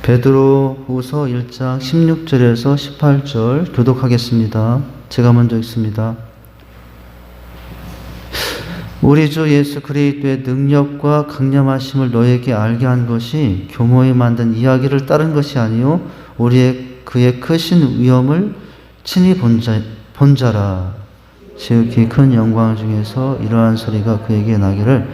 베드로후서 1장 16절에서 18절 교독하겠습니다. 제가 먼저 읽습니다. 우리 주 예수 그리스도의 능력과 강림하심을 너에게 알게 한 것이 교모에 만든 이야기를 따른 것이 아니요 그의 크신 위엄을 친히 본 자라. 지극히 큰 영광 중에서 이러한 소리가 그에게 나기를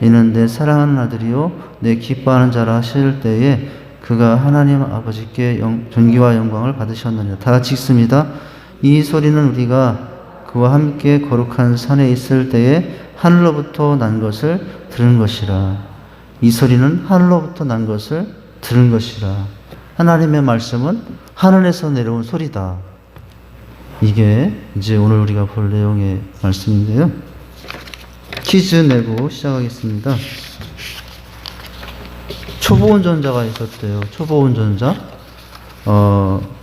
이는 내 사랑하는 아들이요 내 기뻐하는 자라 하실 때에 그가 하나님 아버지께 존귀와 영광을 받으셨느니라. 다 같이 읽습니다. 이 소리는 우리가 그와 함께 거룩한 산에 있을 때에 하늘로부터 난 것을 들은 것이라. 이 소리는 하늘로부터 난 것을 들은 것이라. 하나님의 말씀은 하늘에서 내려온 소리다. 이게 이제 오늘 우리가 볼 내용의 말씀인데요. 퀴즈 내고 시작하겠습니다. 초보 운전자가 있었대요. 초보 운전자.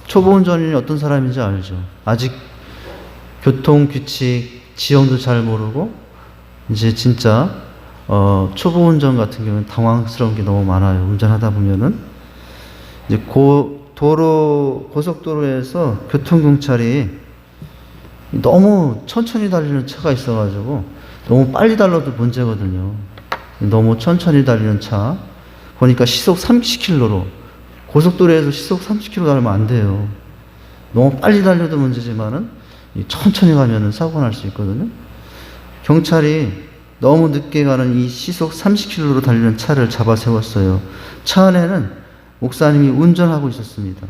초보 운전인이 어떤 사람인지 알죠? 아직 교통 규칙, 지형도 잘 모르고, 이제 진짜, 초보 운전 같은 경우는 당황스러운 게 너무 많아요. 운전하다 보면은. 이제 고속도로에서 교통경찰이 너무 천천히 달리는 차가 있어가지고, 너무 빨리 달려도 문제거든요. 너무 천천히 달리는 차. 보니까 시속 30km로, 고속도로에서 시속 30km 달리면 안 돼요. 너무 빨리 달려도 문제지만은, 천천히 가면은 사고 날 수 있거든요. 경찰이 너무 늦게 가는 이 시속 30km로 달리는 차를 잡아 세웠어요. 차 안에는 목사님이 운전하고 있었습니다.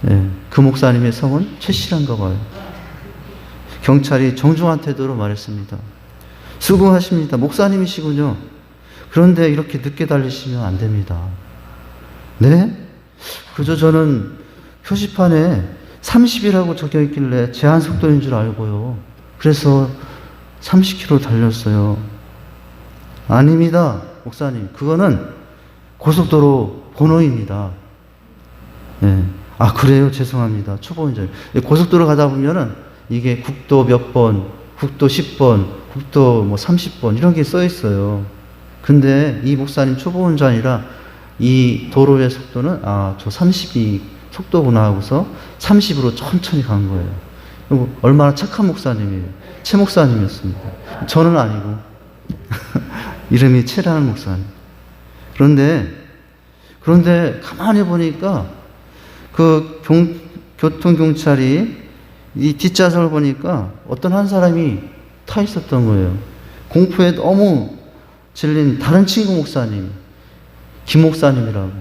예, 그 목사님의 성은 최씨란가 봐요. 경찰이 정중한 태도로 말했습니다. 수고하십니다. 목사님이시군요. 그런데 이렇게 늦게 달리시면 안 됩니다. 네? 그저 저는 표지판에 30이라고 적혀 있길래 제한 속도인 줄 알고요. 그래서 30km 달렸어요. 아닙니다, 목사님. 그거는 고속도로 번호입니다. 네. 아, 그래요? 죄송합니다. 초보운전. 고속도로 가다 보면은 이게 국도 몇 번, 국도 10번, 국도 뭐 30번 이런 게 써 있어요. 근데 이 목사님 초보운전이라 이 도로의 속도는 저 30이 속도구나 하고서 30으로 천천히 간 거예요. 얼마나 착한 목사님이에요. 최 목사님이었습니다. 저는 아니고 이름이 최라는 목사님. 그런데 가만히 보니까 그 교통경찰이 이 뒷좌석을 보니까 어떤 한 사람이 타 있었던 거예요. 공포에 너무 질린 다른 친구 목사님, 김 목사님이라고.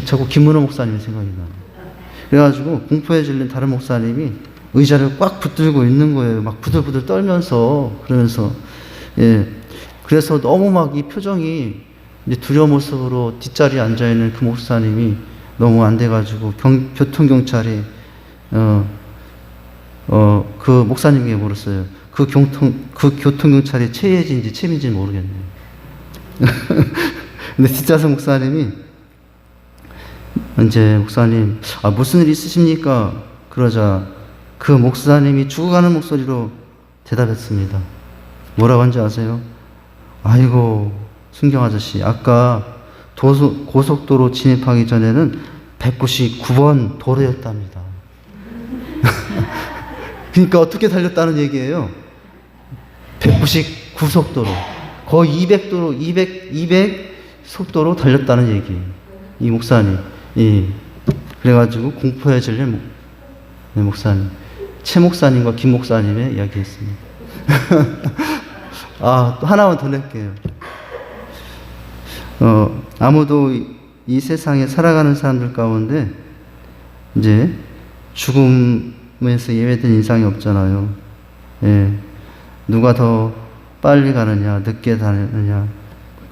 자꾸 김문호 목사님이 생각이 나요. 그래가지고 공포에 질린 다른 목사님이 의자를 꽉 붙들고 있는 거예요. 막 부들부들 떨면서, 그러면서, 예. 그래서 너무 막 이 표정이 이제 두려운 모습으로 뒷자리에 앉아있는 그 목사님이 너무 안 돼가지고 교통경찰이, 그 목사님에게 물었어요. 그 교통경찰이 최혜진인지 최민지인지 모르겠네요. 근데 뒷좌석 목사님이 이제 목사님, 무슨 일 있으십니까? 그러자 그 목사님이 죽어가는 목소리로 대답했습니다. 뭐라고 한지 아세요? 아이고, 순경 아저씨, 아까 고속도로 진입하기 전에는 199번 도로였답니다. 그러니까 어떻게 달렸다는 얘기예요? 199속도로. 거의 200도로, 200 속도로 달렸다는 얘기예요. 이 목사님. 예. 그래가지고 공포에 질린 목사님. 최 목사님과 김 목사님의 이야기했습니다. 또 하나만 더 낼게요. 아무도 이 세상에 살아가는 사람들 가운데 이제 죽음에서 예외된 인상이 없잖아요. 예. 누가 더 빨리 가느냐, 늦게 가느냐.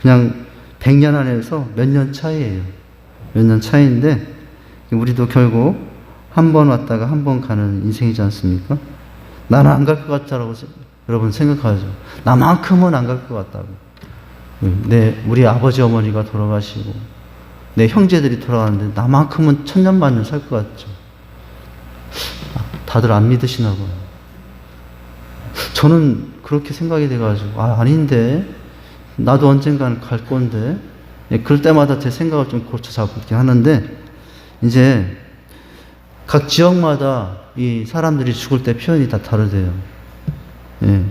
그냥 100년 안에서 몇 년 차이예요. 몇 년 차이인데, 우리도 결국 한 번 왔다가 한 번 가는 인생이지 않습니까? 나는 안 갈 것 같다라고 여러분 생각하죠. 나만큼은 안 갈 것 같다고. 우리 아버지 어머니가 돌아가시고, 내 형제들이 돌아가는데 나만큼은 천년만년 살 것 같죠. 다들 안 믿으시나 봐요. 저는 그렇게 생각이 돼가지고, 아닌데, 나도 언젠가는 갈 건데, 예, 그럴 때마다 제 생각을 좀 고쳐 잡게 하는데, 이제 각 지역마다 이 사람들이 죽을 때 표현이 다 다르대요. 예.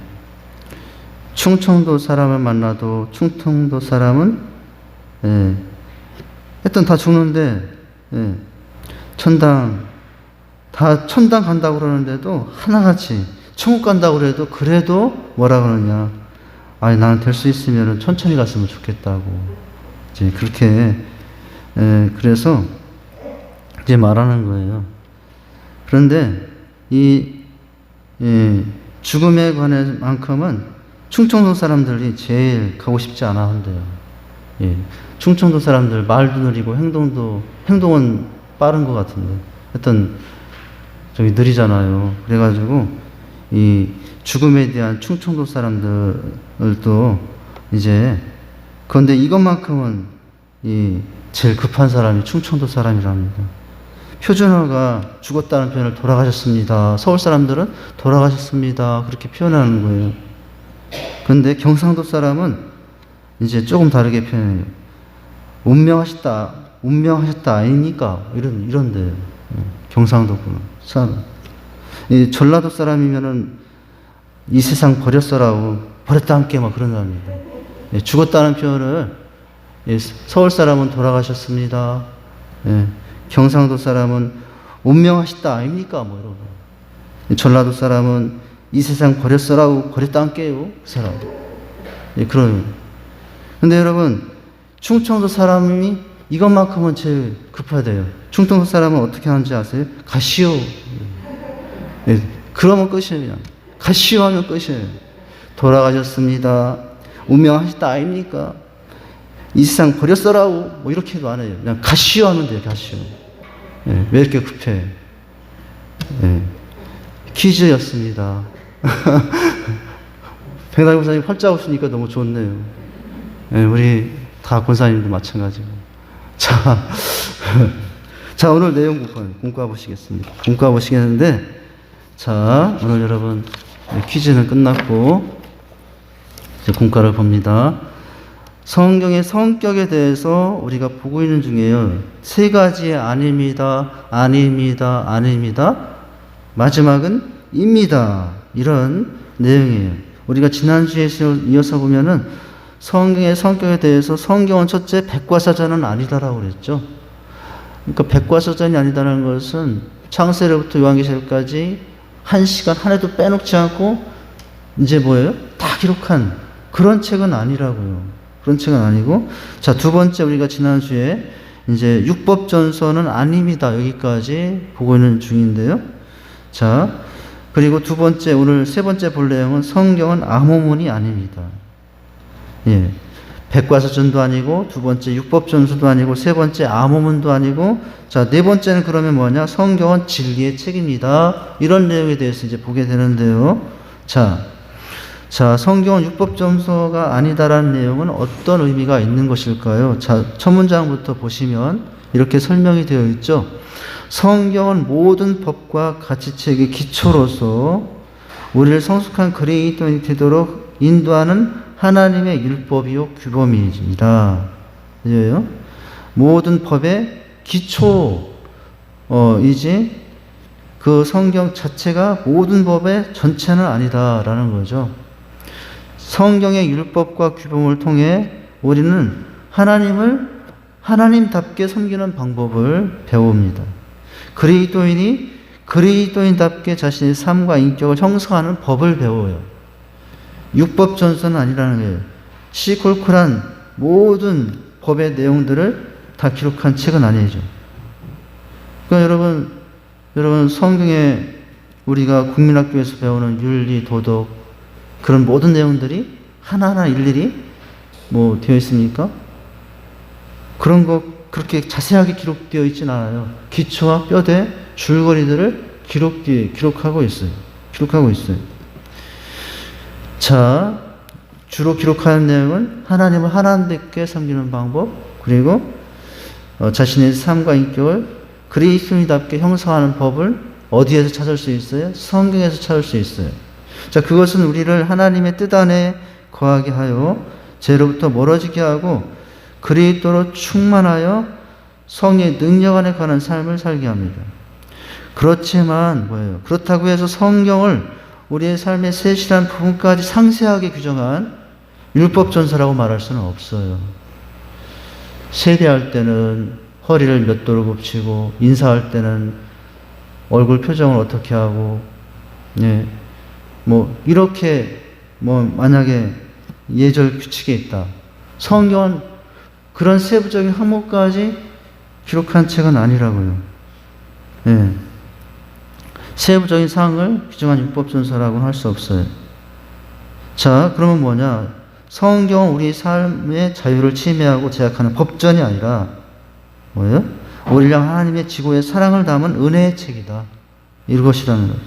충청도 사람을 만나도 충청도 사람은, 예, 하여튼 다 죽는데, 예, 다 천당 간다고 그러는데도 하나같이 천국 간다고 그래도 뭐라 그러냐. 아니, 나는 될 수 있으면 천천히 갔으면 좋겠다고. 이제 그렇게, 예, 그래서 이제 말하는 거예요. 그런데 죽음에 관한 만큼은 충청도 사람들이 제일 가고 싶지 않아 한대요. 예. 충청도 사람들 말도 느리고 행동은 빠른 것 같은데. 하여튼, 저기 느리잖아요. 그래가지고, 이 죽음에 대한 충청도 사람들도 이제, 그런데 이것만큼은 제일 급한 사람이 충청도 사람이랍니다. 표준어가 죽었다는 표현을 돌아가셨습니다. 서울 사람들은 돌아가셨습니다. 그렇게 표현하는 거예요. 그런데 경상도 사람은 이제 조금 다르게 표현해요. 운명하셨다 아닙니까? 이런데 경상도구나. 이 전라도 사람이면은 이 세상 버렸어라고 버렸다 함께 막 그런 사람입니다. 예, 죽었다는 표현을 서울 사람은 돌아가셨습니다. 예, 경상도 사람은 운명하셨다 아닙니까? 뭐 이러고. 전라도 사람은 이 세상 버렸어라고 버렸다 함께요. 그 사람. 예, 그런. 근데 여러분, 충청도 사람이 이것만큼은 제일 급하대요. 충청도 사람은 어떻게 하는지 아세요? 가시오. 예, 그러면 끝이에요. 그냥. 가시오 하면 끝이에요. 돌아가셨습니다. 운명하셨다 아닙니까? 이 세상 버렸어라고 뭐 이렇게도 안 해요. 그냥 가시오 하면 돼요. 가시오. 예, 왜 이렇게 급해? 예, 퀴즈였습니다. 백날 권사님 활짝 웃으니까 너무 좋네요. 예, 우리 다 권사님도 마찬가지고. 자, 오늘 내용 부분 공부해 보시겠습니다. 공부해 보시겠는데, 자, 오늘 여러분 퀴즈는 끝났고 이제 공과를 봅니다. 성경의 성격에 대해서 우리가 보고 있는 중에요. 세 가지의 아닙니다, 아닙니다, 아닙니다. 마지막은 입니다. 이런 내용이에요. 우리가 지난주에 이어서 보면은 성경의 성격에 대해서 성경은 첫째 백과사전은 아니다라고 그랬죠. 그러니까 백과사전이 아니다라는 것은 창세로부터 요한계시록까지 한 시간 한 해도 빼놓지 않고 이제 뭐예요? 다 기록한 그런 책은 아니라고요. 그런 책은 아니고, 자, 두 번째 우리가 지난주에 이제 율법전서는 아닙니다. 여기까지 보고 있는 중인데요. 자, 그리고 두 번째, 오늘 세 번째 볼 내용은 성경은 암호문이 아닙니다. 예. 백과사전도 아니고, 두 번째 율법전서도 아니고, 세 번째 암호문도 아니고, 자, 네 번째는 그러면 뭐냐? 성경은 진리의 책입니다. 이런 내용에 대해서 이제 보게 되는데요. 자, 성경은 율법전서가 아니다라는 내용은 어떤 의미가 있는 것일까요? 자, 첫 문장부터 보시면 이렇게 설명이 되어 있죠. 성경은 모든 법과 가치책의 기초로서 우리를 성숙한 그리스도인이 되도록 인도하는 하나님의 율법이요 규범이니라. 그죠? 모든 법의 기초, 이제 그 성경 자체가 모든 법의 전체는 아니다라는 거죠. 성경의 율법과 규범을 통해 우리는 하나님을 하나님답게 섬기는 방법을 배웁니다. 그리스도인이 그리스도인답게 자신의 삶과 인격을 형성하는 법을 배워요. 율법전서는 아니라는 거예요. 시콜콜한 모든 법의 내용들을 다 기록한 책은 아니죠. 그러니까 여러분 성경에 우리가 국민학교에서 배우는 윤리, 도덕 그런 모든 내용들이 하나하나 일일이 뭐 되어 있습니까? 그런 거 그렇게 자세하게 기록되어 있진 않아요. 기초와 뼈대, 줄거리들을 기록하고 있어요. 자, 주로 기록하는 내용은 하나님을 하나님께 섬기는 방법, 그리고 자신의 삶과 인격을 그리스도인답게 형성하는 법을 어디에서 찾을 수 있어요? 성경에서 찾을 수 있어요. 자, 그것은 우리를 하나님의 뜻 안에 거하게 하여 죄로부터 멀어지게 하고 그리스도로 충만하여 성령의 능력 안에 관한 삶을 살게 합니다. 그렇지만 뭐예요? 그렇다고 해서 성경을 우리의 삶의 세실한 부분까지 상세하게 규정한 율법 전서라고 말할 수는 없어요. 세례할 때는 허리를 몇 도로 굽히고, 인사할 때는 얼굴 표정을 어떻게 하고, 이렇게 만약에 예절 규칙에 있다. 성경은 그런 세부적인 항목까지 기록한 책은 아니라고요. 세부적인 사항을 규정한 율법전서라고는 할 수 없어요. 자, 그러면 뭐냐? 성경은 우리 삶의 자유를 침해하고 제약하는 법전이 아니라 뭐예요? 우리를 향한 하나님의 지고의 사랑을 담은 은혜의 책이다. 이것이라는 거죠.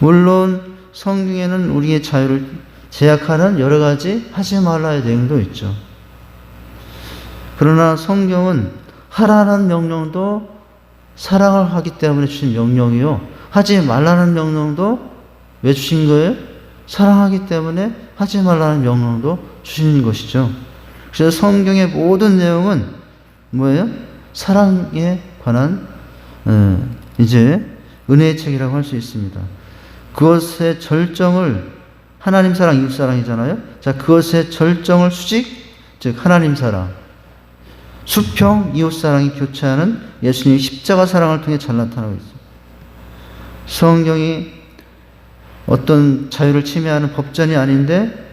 물론 성경에는 우리의 자유를 제약하는 여러 가지 하지 말라의 내용도 있죠. 그러나 성경은 하라는 명령도 사랑을 하기 때문에 주신 명령이요. 하지 말라는 명령도 왜 주신 거예요? 사랑하기 때문에 하지 말라는 명령도 주신 것이죠. 그래서 성경의 모든 내용은 뭐예요? 사랑에 관한 이제 은혜의 책이라고 할 수 있습니다. 그것의 절정을 하나님 사랑, 이웃 사랑이잖아요. 자, 그것의 절정을 수직, 즉 하나님 사랑, 수평, 이웃 사랑이 교차하는 예수님의 십자가 사랑을 통해 잘 나타나고 있습니다. 성경이 어떤 자유를 침해하는 법전이 아닌데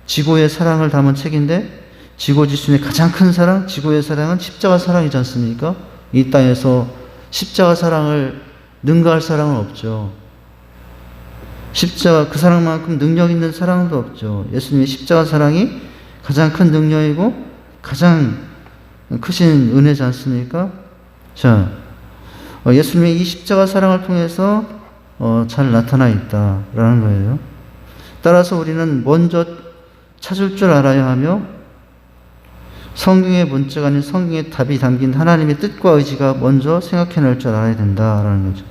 지고의 사랑을 담은 책인데, 지고지순의 가장 큰 사랑, 지고의 사랑은 십자가 사랑이지 않습니까? 이 땅에서 십자가 사랑을 능가할 사랑은 없죠. 십자가 그 사랑만큼 능력 있는 사랑도 없죠. 예수님의 십자가 사랑이 가장 큰 능력이고 가장 크신 은혜지 않습니까? 자, 예수님의 이 십자가 사랑을 통해서 잘 나타나 있다라는 거예요. 따라서 우리는 먼저 찾을 줄 알아야 하며, 성경의 문자가 아닌 성경의 답이 담긴 하나님의 뜻과 의지가 먼저 생각해낼 줄 알아야 된다라는 거죠.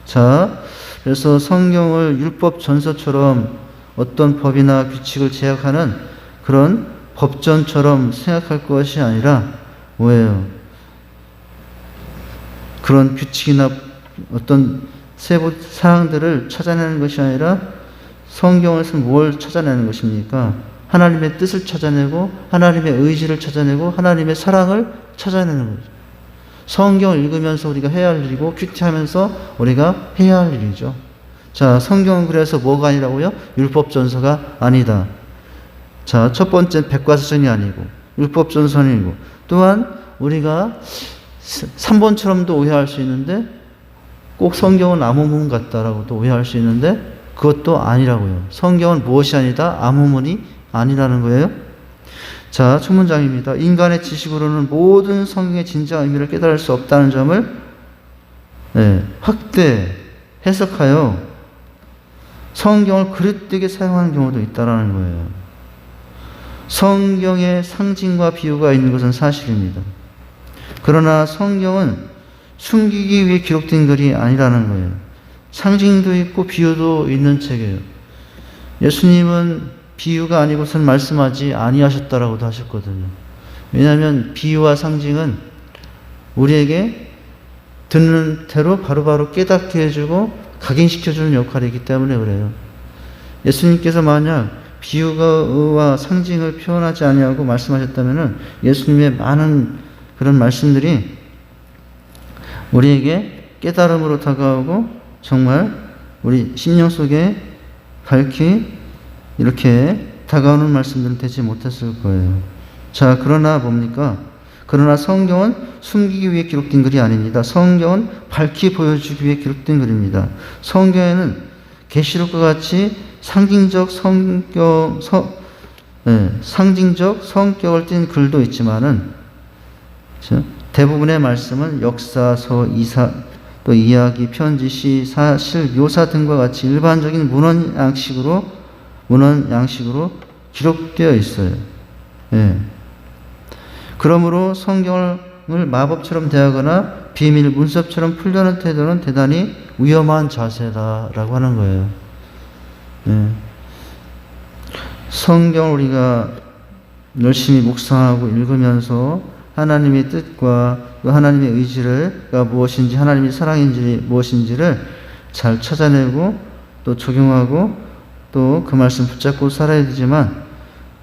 자, 그래서 성경을 율법 전서처럼 어떤 법이나 규칙을 제약하는 그런 법전처럼 생각할 것이 아니라 뭐예요? 그런 규칙이나 어떤 세부 사항들을 찾아내는 것이 아니라 성경에서 뭘 찾아내는 것입니까? 하나님의 뜻을 찾아내고 하나님의 의지를 찾아내고 하나님의 사랑을 찾아내는 거죠. 성경을 읽으면서 우리가 해야 할 일이고 큐티하면서 우리가 해야 할 일이죠. 자, 성경은 그래서 뭐가 아니라고요? 율법전서가 아니다. 자, 첫 번째는 백과사전이 아니고 율법전서이고, 또한 우리가 3번처럼도 오해할 수 있는데 꼭 성경은 아무문 같다라고도 오해할 수 있는데 그것도 아니라고요. 성경은 무엇이 아니다? 아무문이 아니라는 거예요. 자, 첫 문장입니다. 인간의 지식으로는 모든 성경의 진정한 의미를 깨달을 수 없다는 점을 확대 해석하여 성경을 그릇되게 사용하는 경우도 있다는 거예요. 성경에 상징과 비유가 있는 것은 사실입니다. 그러나 성경은 숨기기 위해 기록된 글이 아니라는 거예요. 상징도 있고 비유도 있는 책이에요. 예수님은 비유가 아니고선 말씀하지 아니하셨다라고도 하셨거든요. 왜냐하면 비유와 상징은 우리에게 듣는 대로 바로바로 깨닫게 해주고 각인시켜주는 역할이기 때문에 그래요. 예수님께서 만약 비유와 상징을 표현하지 아니하고 말씀하셨다면 예수님의 많은 그런 말씀들이 우리에게 깨달음으로 다가오고 정말 우리 심령 속에 밝히 이렇게 다가오는 말씀들은 되지 못했을 거예요. 자, 그러나 뭡니까? 그러나 성경은 숨기기 위해 기록된 글이 아닙니다. 성경은 밝히 보여주기 위해 기록된 글입니다. 성경에는 계시록과 같이 상징적 성격을 띤 글도 있지만은 대부분의 말씀은 역사서, 또 이야기, 편지, 시, 사실, 묘사 등과 같이 일반적인 문헌 양식으로 기록되어 있어요. 그러므로 성경을 마법처럼 대하거나 비밀 문서처럼 풀려는 태도는 대단히 위험한 자세다라고 하는 거예요. 성경을 우리가 열심히 묵상하고 읽으면서 하나님의 뜻과 또 하나님의 의지가 무엇인지, 하나님의 사랑인지 무엇인지를 잘 찾아내고 또 적용하고 또 그 말씀 붙잡고 살아야 되지만,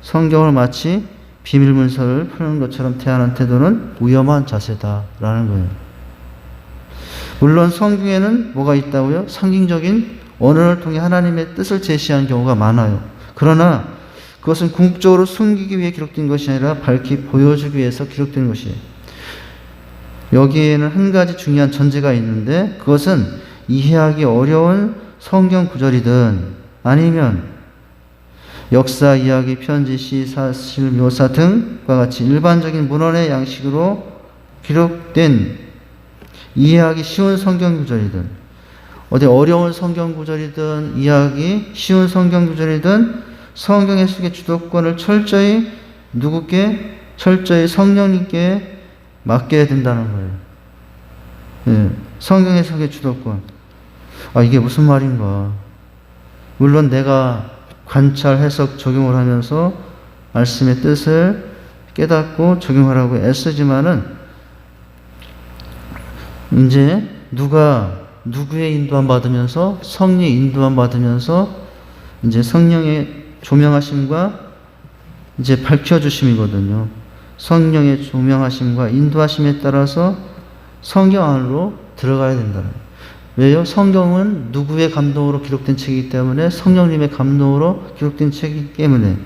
성경을 마치 비밀 문서를 푸는 것처럼 대하는 태도는 위험한 자세다라는 거예요. 물론 성경에는 뭐가 있다고요? 상징적인 언어를 통해 하나님의 뜻을 제시한 경우가 많아요. 그러나 그것은 궁극적으로 숨기기 위해 기록된 것이 아니라 밝히 보여주기 위해서 기록된 것이에요. 여기에는 한 가지 중요한 전제가 있는데, 그것은 이해하기 어려운 성경 구절이든 아니면 역사, 이야기, 편지, 시, 사실, 묘사 등과 같이 일반적인 문헌의 양식으로 기록된 이해하기 쉬운 성경 구절이든, 어디 어려운 성경 구절이든 이해하기 쉬운 성경 구절이든 성경 해석의 주도권을 철저히 누구께? 철저히 성령님께 맡겨야 된다는 거예요. 예, 성경 해석의 주도권. 이게 무슨 말인가? 물론 내가 관찰, 해석, 적용을 하면서 말씀의 뜻을 깨닫고 적용하라고 애쓰지만은, 이제 누구의 인도함 받으면서, 성령의 인도함 받으면서 이제 성령의 조명하심과 이제 밝혀주심이거든요. 성령의 조명하심과 인도하심에 따라서 성경 안으로 들어가야 된다. 왜요? 성경은 누구의 감동으로 기록된 책이기 때문에, 성령님의 감동으로 기록된 책이기 때문에,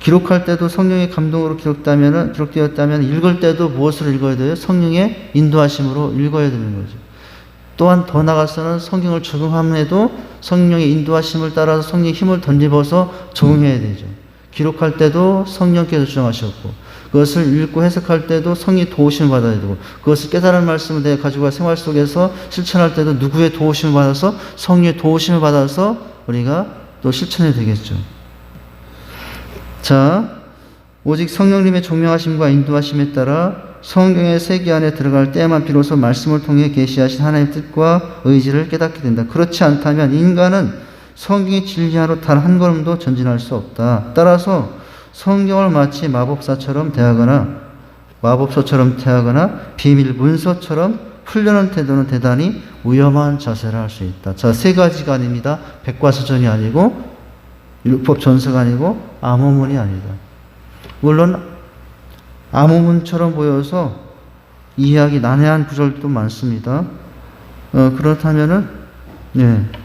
기록할 때도 성령의 감동으로 기록되었다면 읽을 때도 무엇으로 읽어야 돼요? 성령의 인도하심으로 읽어야 되는 거죠. 또한 더 나아가서는 성경을 적용함에도 성령의 인도하심을 따라서 성령의 힘을 덧입어서 적용해야 되죠. 기록할 때도 성령께서 주장하셨고, 그것을 읽고 해석할 때도 성령의 도우심을 받아야 되고, 그것을 깨달은 말씀을 내가 가지고 생활 속에서 실천할 때도 누구의 도우심을 받아서, 성령의 도우심을 받아서 우리가 또 실천해야 되겠죠. 자, 오직 성령님의 조명하심과 인도하심에 따라 성경의 세계 안에 들어갈 때만 비로소 말씀을 통해 계시하신 하나님의 뜻과 의지를 깨닫게 된다. 그렇지 않다면 인간은 성경의 진리 안으로 단 한 걸음도 전진할 수 없다. 따라서 성경을 마치 마법서처럼 대하거나 비밀 문서처럼 풀려는 태도는 대단히 위험한 자세를 할 수 있다. 자, 세 가지가 아닙니다. 백과사전이 아니고 율법 전서가 아니고 암호문이 아니다. 물론 암호문처럼 보여서 이해하기 난해한 구절도 많습니다. 그렇다면은,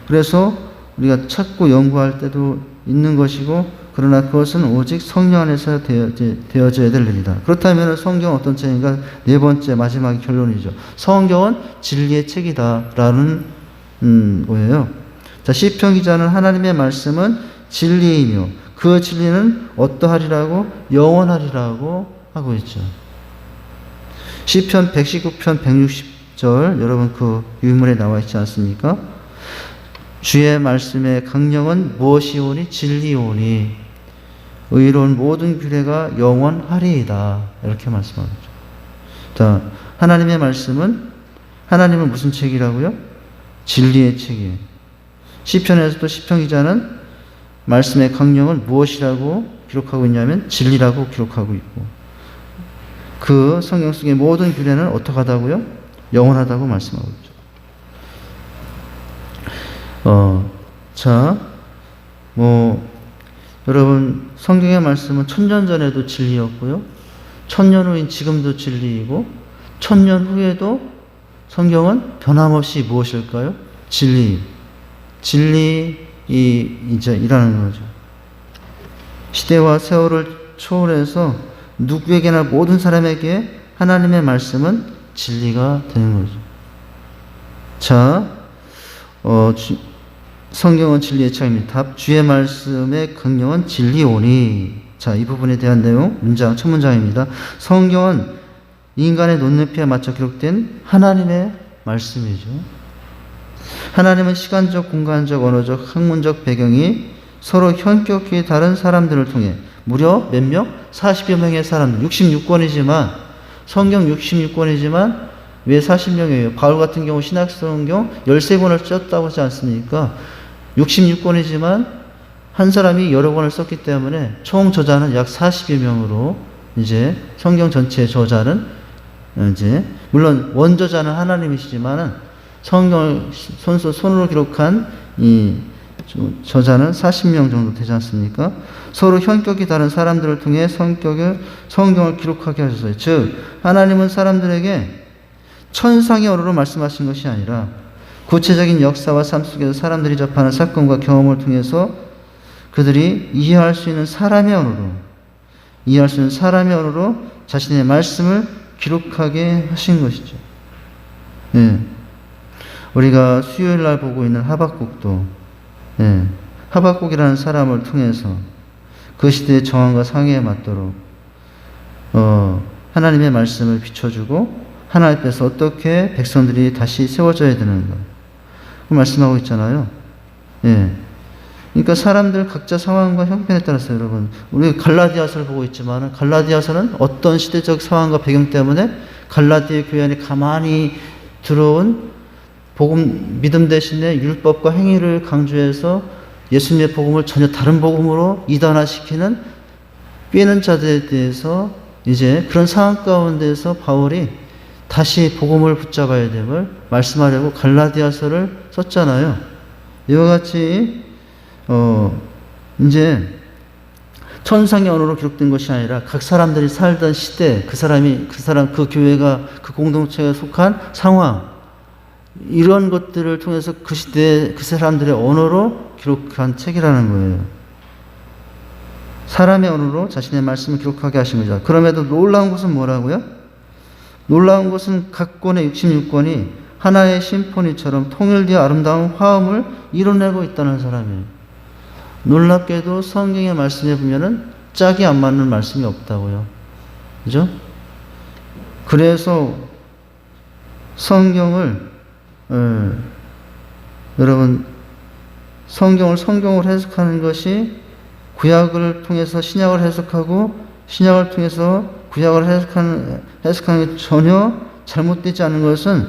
그래서 우리가 찾고 연구할 때도 있는 것이고, 그러나 그것은 오직 성령 안에서 되어져야 될 일이다. 그렇다면 성경은 어떤 책인가? 네 번째, 마지막 결론이죠. 성경은 진리의 책이다라는 거예요. 자, 시편 기자는 하나님의 말씀은 진리이며 그 진리는 어떠하리라고? 영원하리라고 하고 있죠. 시편 119편 160절, 여러분 그 유물에 나와 있지 않습니까? 주의 말씀의 강령은 무엇이오니? 진리오니 의로운 모든 규례가 영원하리이다. 이렇게 말씀하죠. 자, 하나님의 말씀은, 하나님은 무슨 책이라고요? 진리의 책이에요. 시편에서도 시편 기자는 말씀의 강령은 무엇이라고 기록하고 있냐면 진리라고 기록하고 있고, 그 성경 속의 모든 규례는 어떻게 하다고요? 영원하다고 말씀하고 있죠. 자, 여러분, 성경의 말씀은 1000년 전에도 진리였고요. 1000년 후인 지금도 진리이고, 1000년 후에도 성경은 변함없이 무엇일까요? 진리이라는 거죠. 시대와 세월을 초월해서 누구에게나 모든 사람에게 하나님의 말씀은 진리가 되는 거죠. 자, 성경은 진리의 책입니다. 답, 주의 말씀의 강령은 진리오니. 자, 이 부분에 대한 내용, 첫 문장입니다. 성경은 인간의 눈높이에 맞춰 기록된 하나님의 말씀이죠. 하나님은 시간적, 공간적, 언어적, 학문적 배경이 서로 현격히 다른 사람들을 통해 무려 몇 명? 40여 명의 사람들, 66권이지만, 성경 66권이지만 왜 40명이에요? 바울 같은 경우 신약성경 13권을 썼다고 하지 않습니까? 66권이지만 한 사람이 여러 권을 썼기 때문에 총 저자는 약 40여 명으로 이제 성경 전체의 저자는 이제 물론 원저자는 하나님이시지만은 성경을 손으로 기록한 이 저자는 40명 정도 되지 않습니까? 서로 현격이 다른 사람들을 통해 성경을 기록하게 하셨어요. 즉 하나님은 사람들에게 천상의 언어로 말씀하신 것이 아니라 구체적인 역사와 삶 속에서 사람들이 접하는 사건과 경험을 통해서 그들이 이해할 수 있는 사람의 언어로 자신의 말씀을 기록하게 하신 것이죠. 예. 우리가 수요일 날 보고 있는 하박국도 하박국이라는 사람을 통해서 그 시대의 정황과 상해에 맞도록 하나님의 말씀을 비춰주고 하나님 앞에서 어떻게 백성들이 다시 세워져야 되는가 그 말씀하고 있잖아요. 예. 그러니까 사람들 각자 상황과 형편에 따라서 여러분 우리 갈라디아서를 보고 있지만 갈라디아서는 어떤 시대적 상황과 배경 때문에 갈라디아 교회 안에 가만히 들어온 복음 믿음 대신에 율법과 행위를 강조해서 예수님의 복음을 전혀 다른 복음으로 이단화시키는 꿰는 자들에 대해서 이제 그런 상황 가운데서 바울이 다시 복음을 붙잡아야 됨을 말씀하려고 갈라디아서를 썼잖아요. 이와 같이 이제 천상의 언어로 기록된 것이 아니라 각 사람들이 살던 시대, 그 교회가 그 공동체에 속한 상황, 이런 것들을 통해서 그 시대, 그 사람들의 언어로 기록한 책이라는 거예요. 사람의 언어로 자신의 말씀을 기록하게 하신 거죠. 그럼에도 놀라운 것은 뭐라고요? 놀라운 것은 각 권의 66권이 하나의 심포니처럼 통일되어 아름다운 화음을 이뤄내고 있다는 사람이에요. 놀랍게도 성경의 말씀에 보면은 짝이 안 맞는 말씀이 없다고요. 그죠? 그래서 성경을 여러분 성경을 해석하는 것이 구약을 통해서 신약을 해석하고 신약을 통해서 구약을 해석하는 게 전혀 잘못되지 않은 것은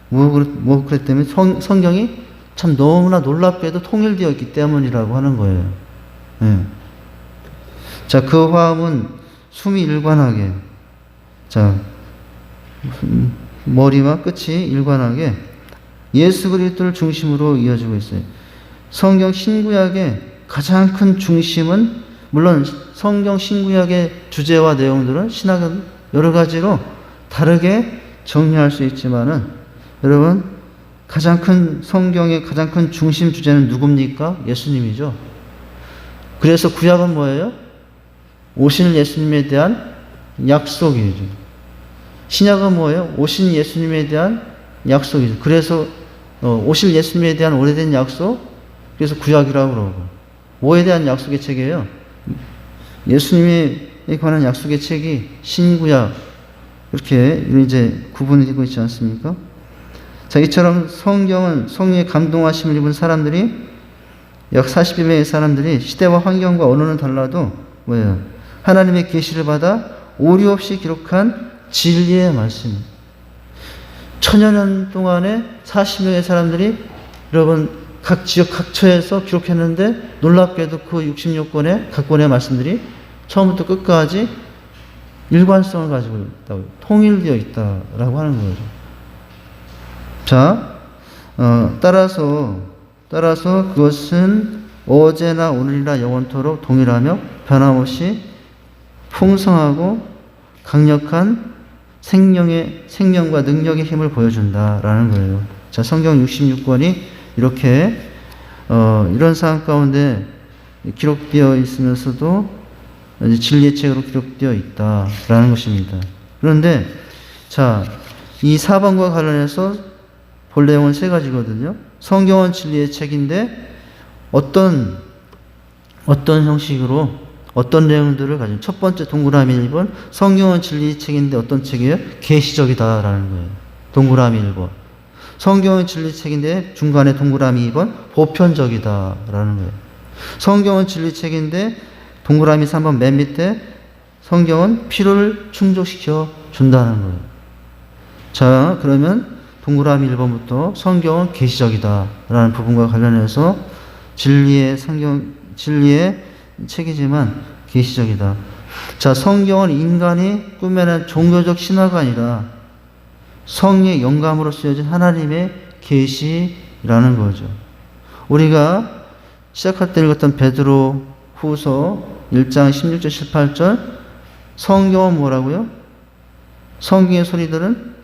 뭐 그랬기 때문에 성경이 참 너무나 놀랍게도 통일되어 있기 때문이라고 하는 거예요. 예. 자, 그 화음은 숨이 일관하게, 자, 머리와 끝이 일관하게 예수 그리스도를 중심으로 이어지고 있어요. 성경 신구약의 가장 큰 중심은 물론 성경 신구약의 주제와 내용들은 신학은 여러 가지로 다르게 정리할 수 있지만은 여러분 성경의 가장 큰 중심 주제는 누굽니까? 예수님이죠. 그래서 구약은 뭐예요? 오신 예수님에 대한 약속이죠. 신약은 뭐예요? 오신 예수님에 대한 약속이죠. 그래서 오실 예수님에 대한 오래된 약속, 그래서 구약이라고 그러고, 뭐에 대한 약속의 책이에요? 예수님에 관한 약속의 책이 신구약, 이렇게 이제 구분이 되고 있지 않습니까? 자, 이처럼 성령의 감동하심을 입은 사람들이 약 40여 명의 사람들이 시대와 환경과 언어는 달라도 뭐예요? 하나님의 계시를 받아 오류 없이 기록한 진리의 말씀. 천여 년 동안에 40명의 사람들이 여러분 각 지역 각처에서 기록했는데 놀랍게도 그 66권의 각 권의 말씀들이 처음부터 끝까지 일관성을 가지고 있다고, 통일되어 있다라고 하는 거죠. 자, 따라서 그것은 어제나 오늘이나 영원토록 동일하며 변함없이 풍성하고 강력한 생명과 능력의 힘을 보여준다라는 거예요. 자, 성경 66권이 이렇게 이런 상황 가운데 기록되어 있으면서도 진리의 책으로 기록되어 있다라는 것입니다. 그런데 자, 이 4번과 관련해서 볼 내용은 세 가지거든요. 성경은 진리의 책인데 어떤 형식으로 어떤 내용들을 가지고, 첫 번째 동그라미 1번, 성경은 진리의 책인데 어떤 책이에요? 계시적이다라는 거예요. 동그라미 1번. 성경은 진리의 책인데 중간에 동그라미 2번, 보편적이다라는 거예요. 성경은 진리의 책인데 동그라미 3번 맨 밑에 성경은 필요를 충족시켜 준다는 거예요. 자, 그러면 동그라미 1번부터 성경은 계시적이다라는 부분과 관련해서 진리의 성경 진리의 책이지만 계시적이다. 자, 성경은 인간이 꾸며낸 종교적 신화가 아니라 성령의 영감으로 쓰여진 하나님의 계시라는 거죠. 우리가 시작할 때 읽었던 베드로 후서 1장 16절 18절 성경은 뭐라고요? 성경의 소리들은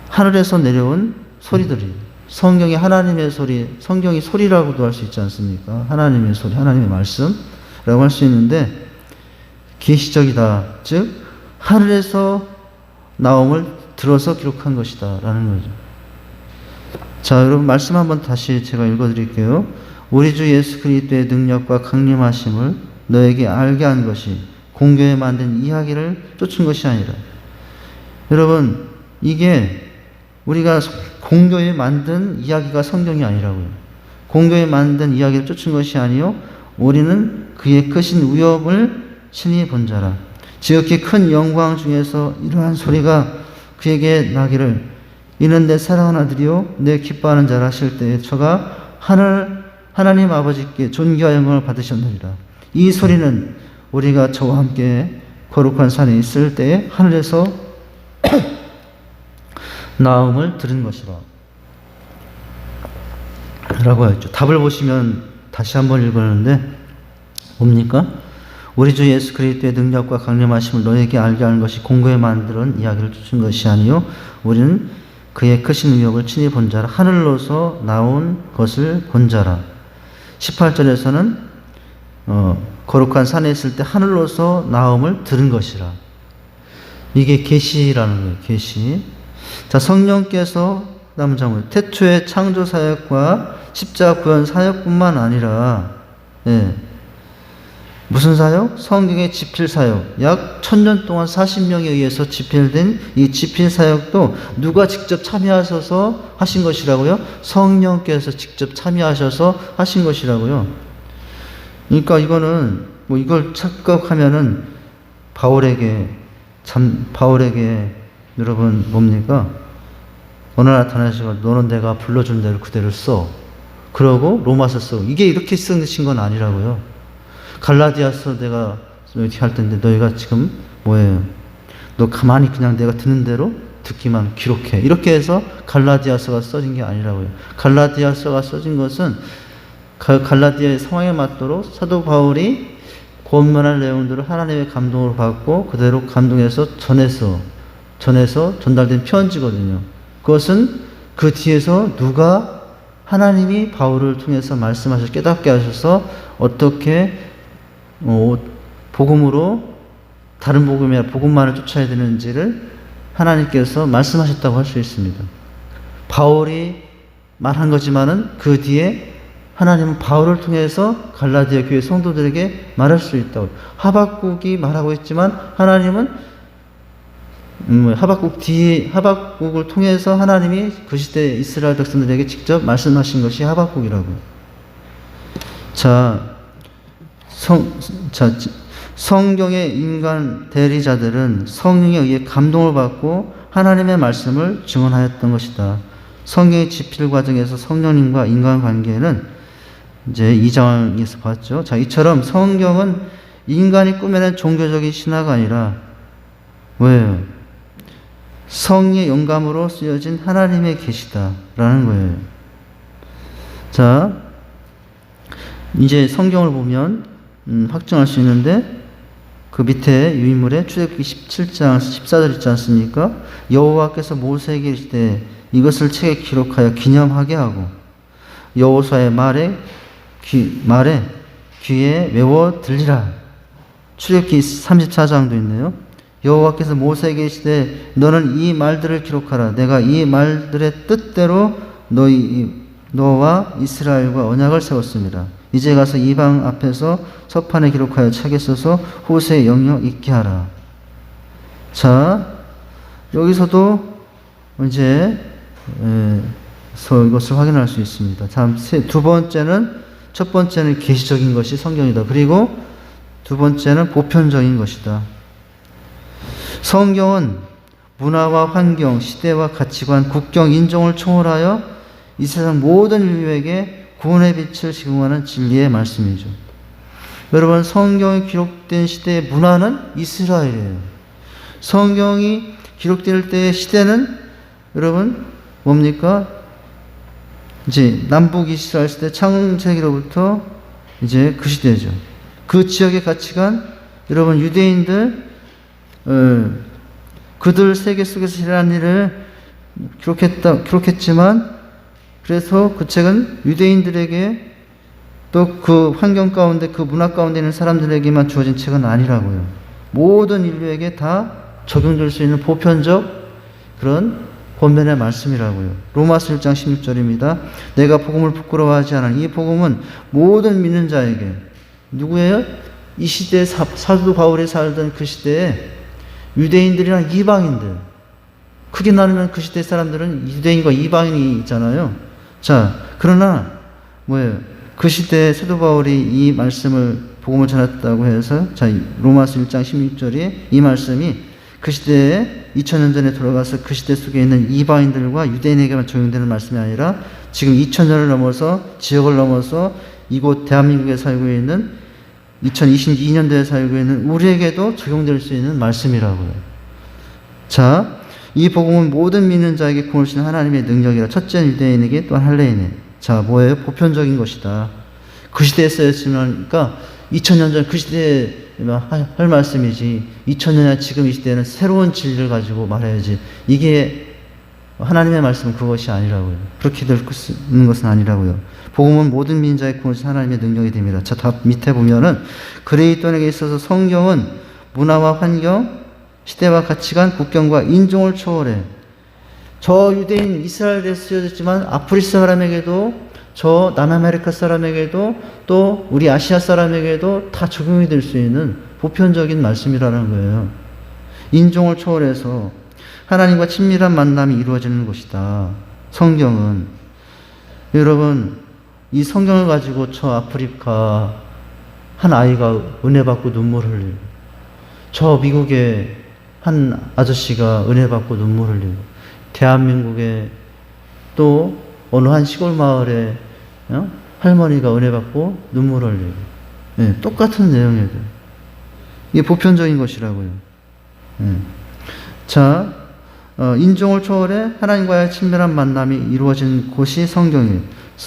하늘에서 내려온 소리들이에요. 성경이 하나님의 소리, 성경이 소리라고도 할 수 있지 않습니까? 하나님의 소리, 하나님의 말씀이라고 할 수 있는데 계시적이다. 즉 하늘에서 나옴을 들어서 기록한 것이다 라는 거죠. 자, 여러분 말씀 한번 다시 제가 읽어드릴게요. 우리 주 예수 그리스도의 능력과 강림하심을 너에게 알게 한 것이 공교에 만든 이야기를 쫓은 것이 아니라, 여러분 이게 우리가 공교에 만든 이야기가 성경이 아니라고요. 공교에 만든 이야기를 쫓은 것이 아니요 우리는 그의 크신 위엄을 친히 본 자라. 지극히 큰 영광 중에서 이러한 소리가 그에게 나기를 이는 내 사랑하는 아들이요 내 기뻐하는 자라 하실 때에 저가 하나님 아버지께 존귀와 영광을 받으셨느니라. 이 소리는 우리가 저와 함께 거룩한 산에 있을 때에 하늘에서 나음을 들은 것이라 라고 했죠. 답을 보시면 다시 한번 읽었는데 뭡니까? 우리 주 예수 그리스도의 능력과 강림하심을 너에게 알게 하는 것이 공고에 만드는 이야기를 쫓은 것이 아니요 우리는 그의 크신 위엄을 친히 본 자라. 하늘로서 나온 것을 본 자라. 18절에서는 거룩한 산에 있을 때 하늘로서 나옴을 들은 것이라. 이게 계시라는 거예요. 계시. 자, 성령께서 다음 장면 태초의 창조 사역과 십자가 구원 사역뿐만 아니라 무슨 사역? 성경의 집필 사역. 약 1000년 동안 40명에 의해서 집필된 이 집필 사역도 누가 직접 참여하셔서 하신 것이라고요? 성령께서 직접 참여하셔서 하신 것이라고요. 그러니까 이거는 이걸 착각하면은 바울에게 여러분 뭡니까? 어느 나타나시고 너는 내가 불러준 대로 그대로 써. 그러고 로마서 써. 이게 이렇게 쓰신 건 아니라고요. 갈라디아서 내가 이렇게 할 텐데 너희가 지금 뭐예요? 너 가만히 그냥 내가 듣는 대로 듣기만 기록해. 이렇게 해서 갈라디아서가 써진 게 아니라고요. 갈라디아서가 써진 것은 갈라디아의 상황에 맞도록 사도 바울이 권면할 내용들을 하나님의 감동으로 받고 그대로 감동해서 전해서 전달된 편지거든요. 그것은 그 뒤에서 누가 하나님이 바울을 통해서 말씀하셔서 깨닫게 하셔서 어떻게 복음으로 다른 복음이나 복음만을 쫓아야 되는지를 하나님께서 말씀하셨다고 할 수 있습니다. 바울이 말한 거지만은 그 뒤에 하나님은 바울을 통해서 갈라디아 교회 성도들에게 말할 수 있다고. 하박국이 말하고 있지만 하나님은 하박국을 통해서 하나님이 그 시대 이스라엘 백성들에게 직접 말씀하신 것이 하박국이라고요. 성경의 인간 대리자들은 성령에 의해 감동을 받고 하나님의 말씀을 증언하였던 것이다. 성경의 집필 과정에서 성령님과 인간 관계는 이제 2장에서 봤죠. 자, 이처럼 성경은 인간이 꾸며낸 종교적인 신화가 아니라 왜요? 성령의 영감으로 쓰여진 하나님의 계시다라는 거예요. 자, 이제 성경을 보면 확정할 수 있는데 그 밑에 유인물에 출애굽기 17장 14절 있지 않습니까? 여호와께서 모세에게 이르시되 이것을 책에 기록하여 기념하게 하고 여호수아의 말에 귀에 외워 들리라. 출애굽기 34장도 있네요. 여호와께서 모세에게 이르시되 너는 이 말들을 기록하라. 내가 이 말들의 뜻대로 너와 이스라엘과 언약을 세웠습니다. 이제 가서 이방 앞에서 서판에 기록하여 책에 써서 후세에 영영 읽게 하라. 자, 여기서도 이제 이것을 확인할 수 있습니다. 다음 첫 번째는 계시적인 것이 성경이다. 그리고 두 번째는 보편적인 것이다. 성경은 문화와 환경, 시대와 가치관, 국경, 인종을 초월하여 이 세상 모든 인류에게 구원의 빛을 제공하는 진리의 말씀이죠. 여러분, 성경이 기록된 시대의 문화는 이스라엘이에요. 성경이 기록될 때의 시대는 여러분 뭡니까? 이제 남북 이스라엘 시대 창세기로부터 이제 그 시대죠. 그 지역의 가치관, 여러분 유대인들 그들 세계 속에서 일어난 일을 기록했지만, 그래서 그 책은 유대인들에게 또 그 환경 가운데, 그 문화 가운데 있는 사람들에게만 주어진 책은 아니라고요. 모든 인류에게 다 적용될 수 있는 보편적 그런 권면의 말씀이라고요. 로마서 1장 16절입니다. 내가 복음을 부끄러워하지 않으니 이 복음은 모든 믿는 자에게, 누구예요? 이 시대에 사도 바울이 살던 그 시대에 유대인들이나 이방인들, 크게 나누면 그 시대 사람들은 유대인과 이방인이 있잖아요. 자, 그러나 뭐예요? 그 시대에 사도 바울이 이 말씀을, 복음을 전했다고 해서, 자, 로마서 1장 16절이 이 말씀이 그 시대에 2000년 전에 돌아가서 그 시대 속에 있는 이방인들과 유대인에게만 적용되는 말씀이 아니라 지금 2000년을 넘어서, 지역을 넘어서 이곳 대한민국에 살고 있는 2022년도에 살고 있는 우리에게도 적용될 수 있는 말씀이라고요. 자, 이 복음은 모든 믿는 자에게 구원을 주신 하나님의 능력이라. 첫째는 유대인에게, 또한 할례인에. 자, 뭐예요? 보편적인 것이다. 그 시대에 쓰였으면, 그러니까 2000년 전 그 시대에 할 말씀이지, 2000년이나 지금 이 시대에는 새로운 진리를 가지고 말해야지. 이게 하나님의 말씀은 그것이 아니라고요. 그렇게 될 것은 아니라고요. 복음은 모든 민자의 구원을 주신 하나님의 능력이 됩니다. 자, 다 밑에 보면은 그리스도인에게 있어서 성경은 문화와 환경, 시대와 가치관, 국경과 인종을 초월해. 저 유대인 이스라엘에 쓰여졌지만 아프리카 사람에게도, 저 남아메리카 사람에게도, 또 우리 아시아 사람에게도 다 적용이 될 수 있는 보편적인 말씀이라는 거예요. 인종을 초월해서 하나님과 친밀한 만남이 이루어지는 것이다. 성경은. 여러분, 이 성경을 가지고 저 아프리카 한 아이가 은혜 받고 눈물 흘리고, 저 미국의 한 아저씨가 은혜 받고 눈물 흘리고, 대한민국의 또 어느 한 시골 마을에 할머니가 은혜 받고 눈물 흘리고, 네, 똑같은 내용이에요. 이게 보편적인 것이라고요. 자, 인종을 초월해 하나님과의 친밀한 만남이 이루어진 곳이 성경이에요.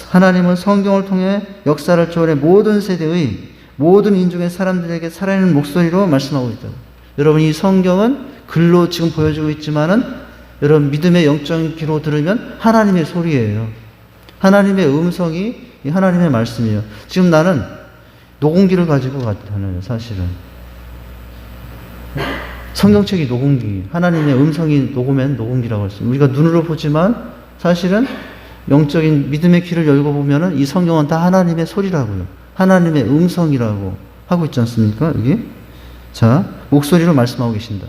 하나님은 성경을 통해 역사를 초월해 모든 세대의 모든 인종의 사람들에게 살아있는 목소리로 말씀하고 있다. 여러분, 이 성경은 글로 지금 보여주고 있지만은 여러분 믿음의 영적인 귀로 들으면 하나님의 소리예요. 하나님의 음성이 하나님의 말씀이에요. 지금 나는 녹음기를 가지고 갔잖아요, 사실은. 성경책이 녹음기, 하나님의 음성이 녹음한 녹음기라고 했어요. 우리가 눈으로 보지만 사실은 영적인 믿음의 귀를 열고 보면은 이 성경은 다 하나님의 소리라고요. 하나님의 음성이라고 하고 있지 않습니까? 여기. 자, 목소리로 말씀하고 계신다.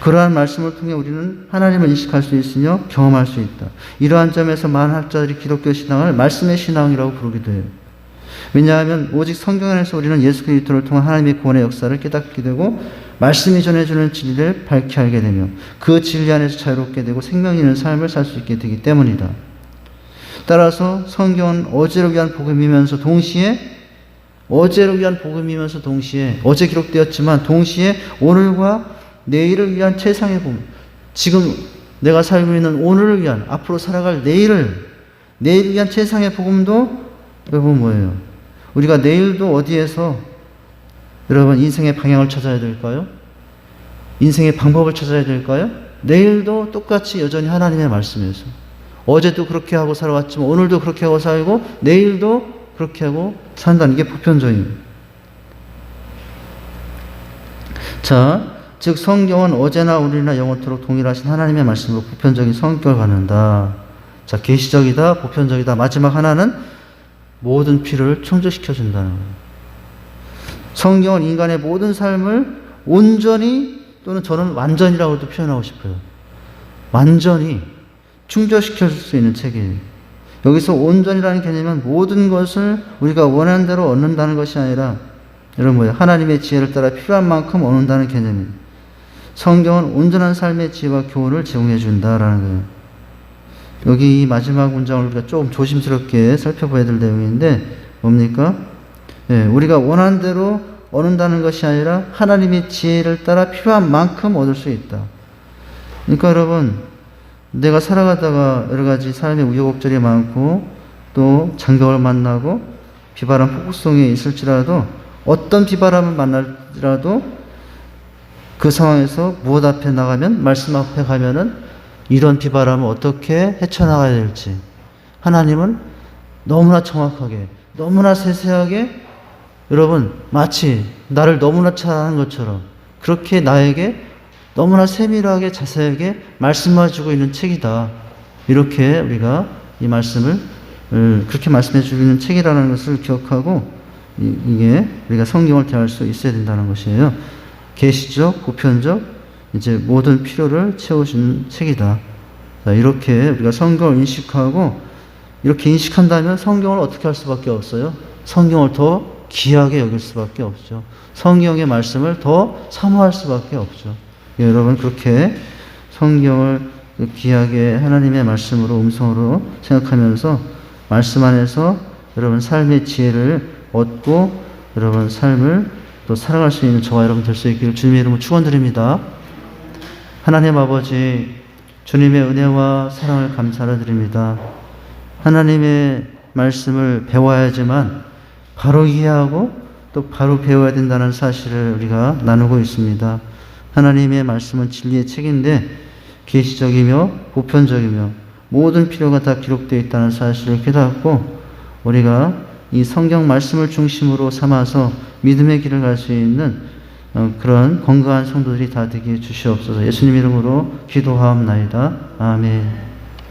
그러한 말씀을 통해 우리는 하나님을 인식할 수 있으며 경험할 수 있다. 이러한 점에서 많은 학자들이 기독교 신앙을 말씀의 신앙이라고 부르기도 해요. 왜냐하면 오직 성경 안에서 우리는 예수 그리스도를 통한 하나님의 구원의 역사를 깨닫게 되고 말씀이 전해주는 진리를 밝히 알게 되며 그 진리 안에서 자유롭게 되고 생명 있는 삶을 살 수 있게 되기 때문이다. 따라서 성경은 어제를 위한 복음이면서 동시에 어제 기록되었지만 동시에 오늘과 내일을 위한 최상의 복음, 지금 내가 살고 있는 오늘을 위한, 앞으로 살아갈 내일을 위한 최상의 복음도 여러분 뭐예요? 우리가 내일도 어디에서 여러분 인생의 방향을 찾아야 될까요? 인생의 방법을 찾아야 될까요? 내일도 똑같이 여전히 하나님의 말씀에서, 어제도 그렇게 하고 살아왔지만 오늘도 그렇게 하고 살고 내일도 그렇게 하고 산다는 게 보편적입니다. 자, 즉 성경은 어제나 오늘이나 영원토록 동일하신 하나님의 말씀으로 보편적인 성격을 갖는다. 자, 계시적이다, 보편적이다. 마지막 하나는 모든 필요를 충족시켜준다는 거예요. 성경은 인간의 모든 삶을 온전히, 또는 저는 완전이라고도 표현하고 싶어요. 완전히 충족시켜줄 수 있는 책이에요. 여기서 온전이라는 개념은 모든 것을 우리가 원하는 대로 얻는다는 것이 아니라, 여러분 뭐예요? 하나님의 지혜를 따라 필요한 만큼 얻는다는 개념이에요. 성경은 온전한 삶의 지혜와 교훈을 제공해 준다라는 거예요. 여기 이 마지막 문장을 우리가 조금 조심스럽게 살펴봐야 될 내용인데 뭡니까? 예, 우리가 원하는 대로 얻는다는 것이 아니라 하나님의 지혜를 따라 필요한 만큼 얻을 수 있다. 그러니까 여러분, 내가 살아가다가 여러 가지 삶의 우여곡절이 많고 또 장벽을 만나고 비바람 폭풍성에 있을지라도 어떤 비바람을 만날지라도 그 상황에서 무엇 앞에 나가면, 말씀 앞에 가면은 이런 비바람을 어떻게 헤쳐나가야 될지 하나님은 너무나 정확하게, 너무나 세세하게, 여러분 마치 나를 너무나 잘 아는 것처럼 그렇게 나에게 너무나 세밀하게 자세하게 말씀해주고 있는 책이다. 이렇게 우리가 이 말씀을 그렇게 말씀해 주고 있는 책이라는 것을 기억하고 이게 우리가 성경을 대할 수 있어야 된다는 것이에요. 계시적, 보편적, 이제 모든 필요를 채워주는 책이다. 자, 이렇게 우리가 성경을 인식하고 이렇게 인식한다면 성경을 어떻게 할 수밖에 없어요? 성경을 더 귀하게 여길 수밖에 없죠. 성경의 말씀을 더 사모할 수밖에 없죠. 예, 여러분 그렇게 성경을 귀하게 하나님의 말씀으로 음성으로 생각하면서 말씀 안에서 여러분 삶의 지혜를 얻고 여러분 삶을 또 살아갈 수 있는 저와 여러분 될 수 있기를 주님의 이름으로 축원드립니다. 하나님 아버지, 주님의 은혜와 사랑을 감사를 드립니다. 하나님의 말씀을 배워야지만 바로 이해하고 또 바로 배워야 된다는 사실을 우리가 나누고 있습니다. 하나님의 말씀은 진리의 책인데 계시적이며 보편적이며 모든 필요가 다 기록되어 있다는 사실을 깨닫고 우리가 이 성경 말씀을 중심으로 삼아서 믿음의 길을 갈 수 있는 그런 건강한 성도들이 다 되게 주시옵소서. 예수님 이름으로 기도하옵나이다. 아멘.